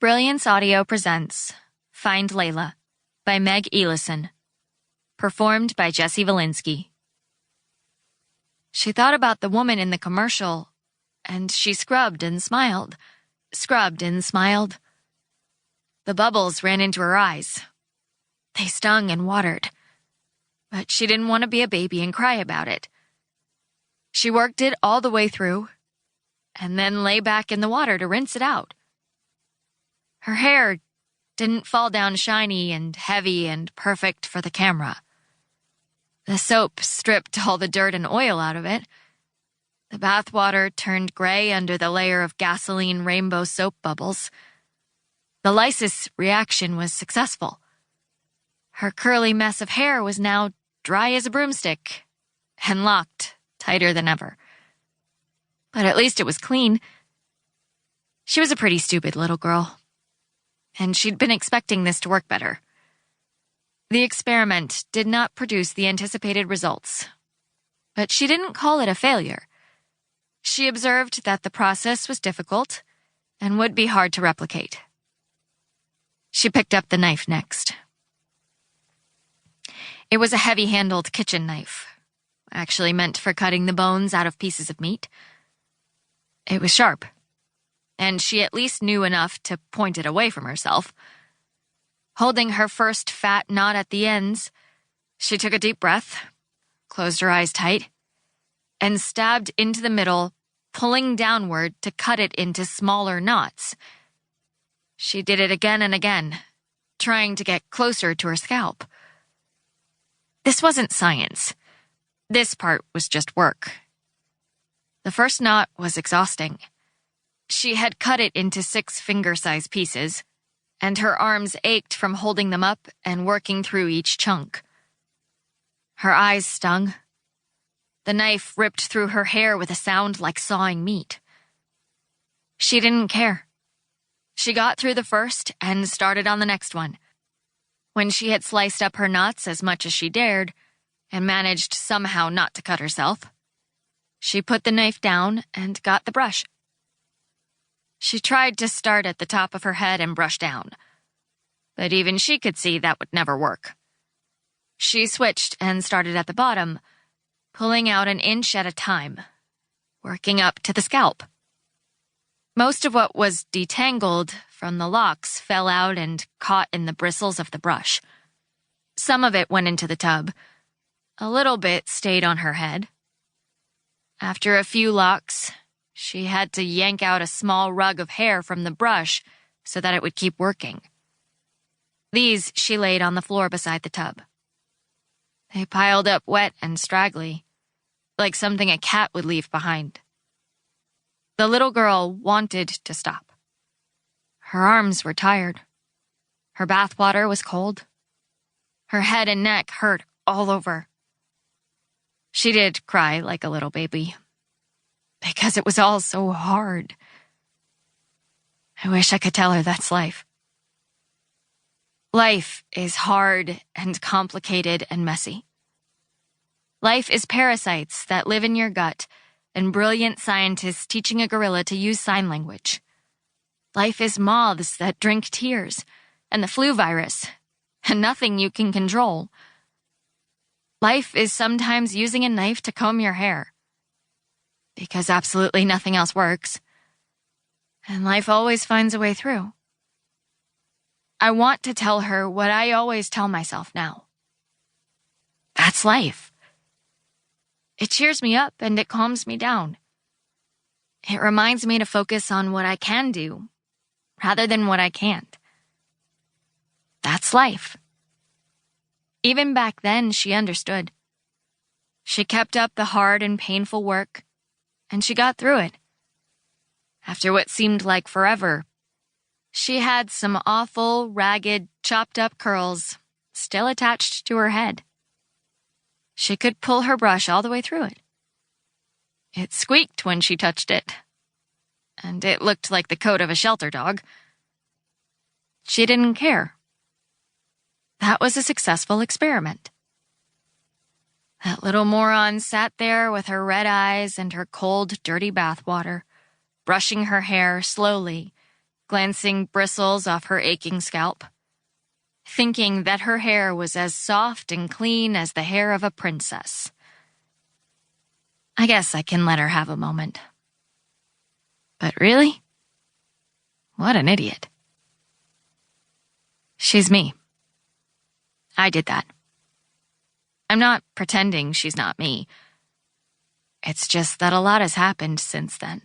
Brilliance Audio presents Find Layla by Meg Elison. Performed by Vilinsky. She thought about the woman in the commercial, and she scrubbed and smiled. The bubbles ran into her eyes. They stung and watered. But she didn't want to be a baby and cry about it. She worked it all the way through, and then lay back in the water to rinse it out. Her hair didn't fall down shiny and heavy and perfect for the camera. The soap stripped all the dirt and oil out of it. The bathwater turned gray under the layer of gasoline rainbow soap bubbles. The lysis reaction was successful. Her curly mess of hair was now dry as a broomstick and locked tighter than ever. But at least it was clean. She was a pretty stupid little girl, and she'd been expecting this to work better. The experiment did not produce the anticipated results, but she didn't call it a failure. She observed that the process was difficult and would be hard to replicate. She picked up the knife next. It was a heavy-handled kitchen knife, actually meant for cutting the bones out of pieces of meat. It was sharp, and she at least knew enough to point it away from herself. Holding her first fat knot at the ends, she took a deep breath, closed her eyes tight, and stabbed into the middle, pulling downward to cut it into smaller knots. She did it again and again, trying to get closer to her scalp. This wasn't science. This part was just work. The first knot was exhausting. She had cut it into 6 finger-sized pieces, and her arms ached from holding them up and working through each chunk. Her eyes stung. The knife ripped through her hair with a sound like sawing meat. She didn't care. She got through the first and started on the next one. When she had sliced up her knots as much as she dared, and managed somehow not to cut herself, she put the knife down and got the brush. She tried to start at the top of her head and brush down, but even she could see that would never work. She switched and started at the bottom, pulling out an inch at a time, working up to the scalp. Most of what was detangled from the locks fell out and caught in the bristles of the brush. Some of it went into the tub. A little bit stayed on her head. After a few locks, she had to yank out a small rug of hair from the brush so that it would keep working. These she laid on the floor beside the tub. They piled up wet and straggly, like something a cat would leave behind. The little girl wanted to stop. Her arms were tired. Her bathwater was cold. Her head and neck hurt all over. She did cry like a little baby, because it was all so hard. I wish I could tell her that's life. Life is hard and complicated and messy. Life is parasites that live in your gut and brilliant scientists teaching a gorilla to use sign language. Life is moths that drink tears and the flu virus and nothing you can control. Life is sometimes using a knife to comb your hair, because absolutely nothing else works, and life always finds a way through. I want to tell her what I always tell myself now. That's life. It cheers me up and it calms me down. It reminds me to focus on what I can do, rather than what I can't. That's life. Even back then, she understood. She kept up the hard and painful work, and she got through it. After what seemed like forever, she had some awful, ragged, chopped-up curls still attached to her head. She could pull her brush all the way through it. It squeaked when she touched it, and it looked like the coat of a shelter dog. She didn't care. That was a successful experiment. That little moron sat there with her red eyes and her cold, dirty bathwater, brushing her hair slowly glancing bristles off her aching scalp, thinking that her hair was as soft and clean as the hair of a princess. I guess I can let her have a moment. But really? What an idiot. She's me. I did that. I'm not pretending she's not me. It's just that a lot has happened since then.